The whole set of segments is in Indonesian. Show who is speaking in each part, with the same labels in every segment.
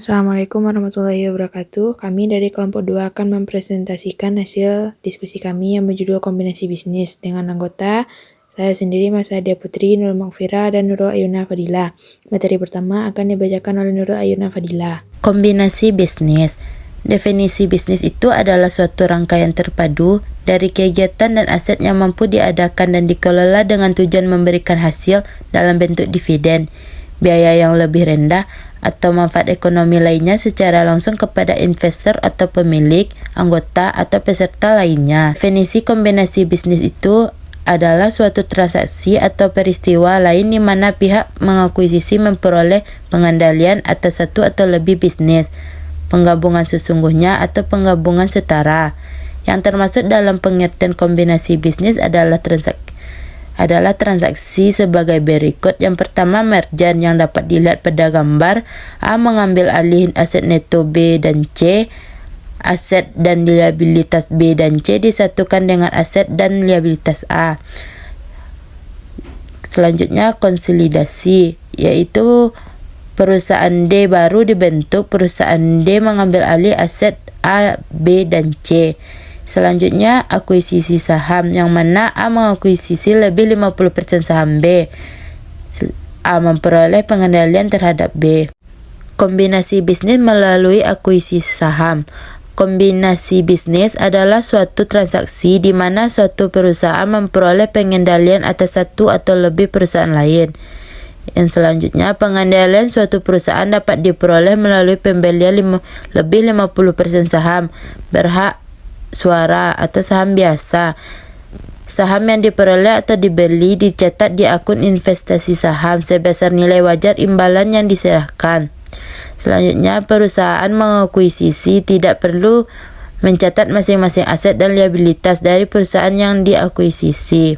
Speaker 1: Assalamualaikum warahmatullahi wabarakatuh. Kami dari kelompok 2 akan mempresentasikan hasil diskusi kami yang berjudul kombinasi bisnis dengan anggota saya sendiri, Mas Adia Putri, Nurul Makfira, dan Nurul Ayuna Fadila. Materi pertama akan dibacakan oleh Nurul Ayuna Fadila.
Speaker 2: Kombinasi bisnis. Definisi bisnis itu adalah suatu rangkaian terpadu dari kegiatan dan aset yang mampu diadakan dan dikelola dengan tujuan memberikan hasil dalam bentuk dividen, biaya yang lebih rendah, atau manfaat ekonomi lainnya secara langsung kepada investor atau pemilik, anggota, atau peserta lainnya. Definisi kombinasi bisnis itu adalah suatu transaksi atau peristiwa lain di mana pihak mengakuisisi memperoleh pengendalian atas satu atau lebih bisnis, penggabungan sesungguhnya atau penggabungan setara. Yang termasuk dalam pengertian kombinasi bisnis adalah transaksi sebagai berikut. Yang pertama, merger yang dapat dilihat pada gambar. A mengambil alih aset neto B dan C. Aset dan liabilitas B dan C disatukan dengan aset dan liabilitas A. Selanjutnya, konsolidasi, yaitu perusahaan D baru dibentuk, perusahaan D mengambil alih aset A, B, dan C. Selanjutnya, akuisisi saham, yang mana A mengakuisisi lebih 50% saham B. A memperoleh pengendalian terhadap B. Kombinasi bisnis melalui akuisisi saham. Kombinasi bisnis adalah suatu transaksi di mana suatu perusahaan memperoleh pengendalian atas satu atau lebih perusahaan lain. Yang selanjutnya, pengendalian suatu perusahaan dapat diperoleh melalui pembelian lebih 50% saham berhak suara atau saham biasa. Saham yang diperoleh atau dibeli dicetak di akun investasi saham sebesar nilai wajar imbalan yang diserahkan. Selanjutnya, perusahaan mengakuisisi tidak perlu mencatat masing-masing aset dan liabilitas dari perusahaan yang diakuisisi.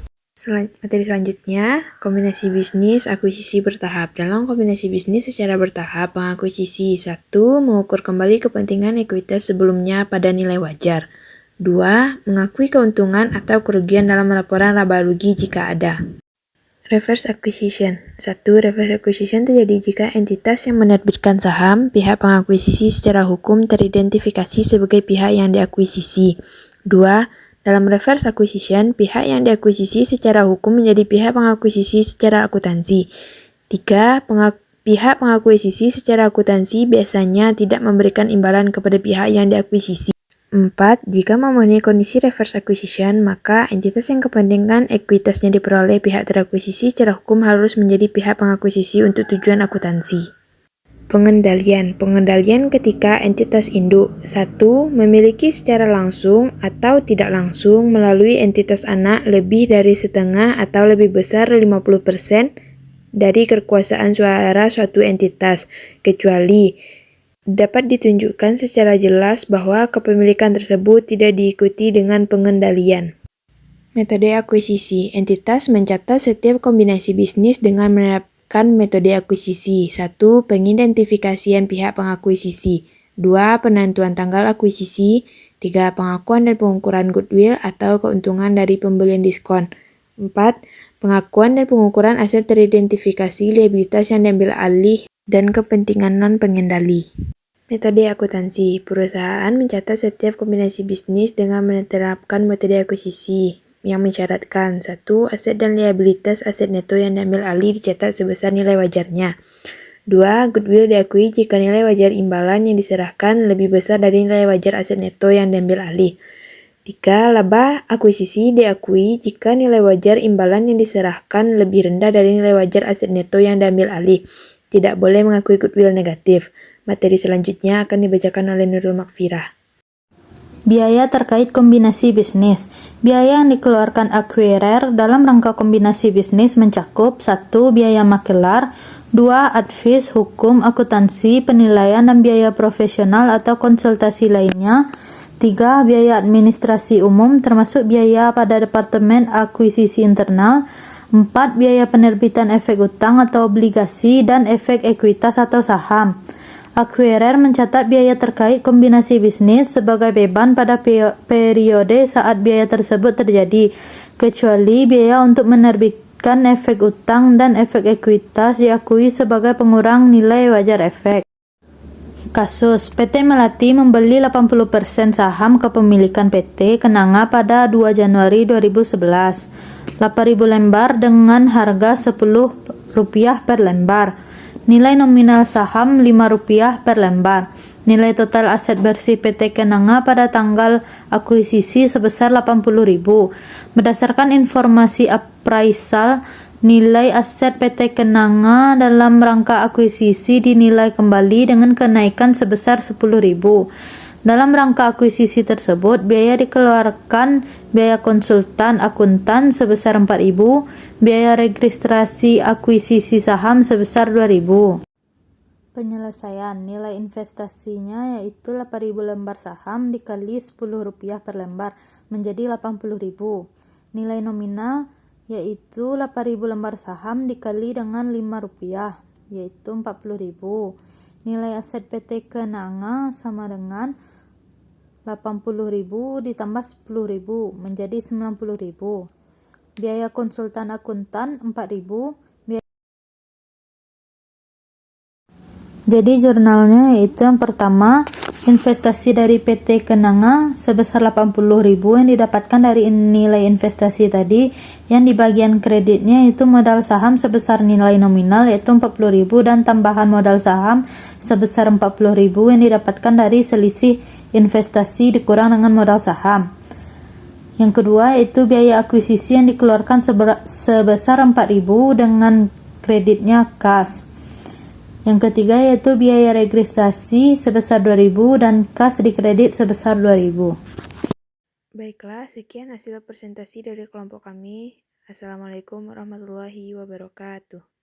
Speaker 1: Materi selanjutnya, kombinasi bisnis akuisisi bertahap. Dalam kombinasi bisnis secara bertahap, mengakuisisi 1. Mengukur kembali kepentingan ekuitas sebelumnya pada nilai wajar. 2. Mengakui keuntungan atau kerugian dalam laporan laba rugi jika ada. Reverse acquisition. 1. Reverse acquisition terjadi jika entitas yang menerbitkan saham, pihak pengakuisisi secara hukum teridentifikasi sebagai pihak yang diakuisisi. 2. Dalam reverse acquisition, pihak yang diakuisisi secara hukum menjadi pihak pengakuisisi secara akuntansi. 3. Pihak pengakuisisi secara akuntansi biasanya tidak memberikan imbalan kepada pihak yang diakuisisi. 4. Jika memenuhi kondisi reverse acquisition, maka entitas yang kepentingan ekuitasnya diperoleh pihak terakuisisi secara hukum harus menjadi pihak pengakuisisi untuk tujuan akuntansi. Pengendalian ketika entitas induk 1. Memiliki secara langsung atau tidak langsung melalui entitas anak lebih dari setengah atau lebih besar 50% dari kekuasaan suara suatu entitas, kecuali dapat ditunjukkan secara jelas bahwa kepemilikan tersebut tidak diikuti dengan pengendalian. Metode akuisisi. Entitas mencatat setiap kombinasi bisnis dengan menerapkan metode akuisisi. 1. Pengidentifikasian pihak pengakuisisi. 2. Penentuan tanggal akuisisi. 3. Pengakuan dan pengukuran goodwill atau keuntungan dari pembelian diskon. 4. Pengakuan dan pengukuran aset teridentifikasi, liabilitas yang diambil alih, dan kepentingan non-pengendali. Metode akuntansi. Perusahaan mencatat setiap kombinasi bisnis dengan menerapkan metode akuisisi yang mensyaratkan 1. Aset dan liabilitas aset neto yang diambil alih dicatat sebesar nilai wajarnya. 2. Goodwill diakui jika nilai wajar imbalan yang diserahkan lebih besar dari nilai wajar aset neto yang diambil alih. 3. Laba akuisisi diakui jika nilai wajar imbalan yang diserahkan lebih rendah dari nilai wajar aset neto yang diambil alih. Tidak boleh mengakui goodwill negatif. Materi selanjutnya akan dibacakan oleh Nurul Makfira.
Speaker 3: Biaya terkait kombinasi bisnis. Biaya yang dikeluarkan acquirer dalam rangka kombinasi bisnis mencakup 1. Biaya makelar, 2. Advis, hukum, akuntansi, penilaian, dan biaya profesional atau konsultasi lainnya. 3. Biaya administrasi umum termasuk biaya pada Departemen Akuisisi Internal. 4. Biaya penerbitan efek utang atau obligasi dan efek ekuitas atau saham. Acquirer mencatat biaya terkait kombinasi bisnis sebagai beban pada periode saat biaya tersebut terjadi, kecuali biaya untuk menerbitkan efek utang dan efek ekuitas diakui sebagai pengurang nilai wajar efek. Kasus PT Melati membeli 80% saham kepemilikan PT Kenanga pada 2 Januari 2011. 8.000 lembar dengan harga Rp10 per lembar. Nilai nominal saham Rp5 per lembar. Nilai total aset bersih PT Kenanga pada tanggal akuisisi sebesar Rp80.000. Berdasarkan informasi appraisal, nilai aset PT Kenanga dalam rangka akuisisi dinilai kembali dengan kenaikan sebesar Rp10.000. Dalam rangka akuisisi tersebut, biaya dikeluarkan biaya konsultan akuntan sebesar Rp4.000, biaya registrasi akuisisi saham sebesar Rp2.000. Penyelesaian nilai investasinya yaitu 8.000 lembar saham dikali Rp10 per lembar menjadi Rp80.000. Nilai nominal yaitu 8.000 lembar saham dikali dengan Rp5 yaitu Rp40.000. Nilai aset PT Kenanga sama dengan 80.000 ditambah 10.000 menjadi 90.000. Biaya konsultan akuntan 4.000. Jadi jurnalnya yaitu yang pertama, investasi dari PT Kenanga sebesar 80.000 yang didapatkan dari nilai investasi tadi, yang di bagian kreditnya itu modal saham sebesar nilai nominal yaitu 40.000 dan tambahan modal saham sebesar 40.000 yang didapatkan dari selisih investasi dikurang dengan modal saham. Yang kedua yaitu biaya akuisisi yang dikeluarkan sebesar 4.000 dengan kreditnya kas. Yang ketiga yaitu biaya registrasi sebesar 2.000 dan kas dikredit sebesar 2.000.
Speaker 1: Baiklah, sekian hasil presentasi dari kelompok kami. Assalamualaikum warahmatullahi wabarakatuh.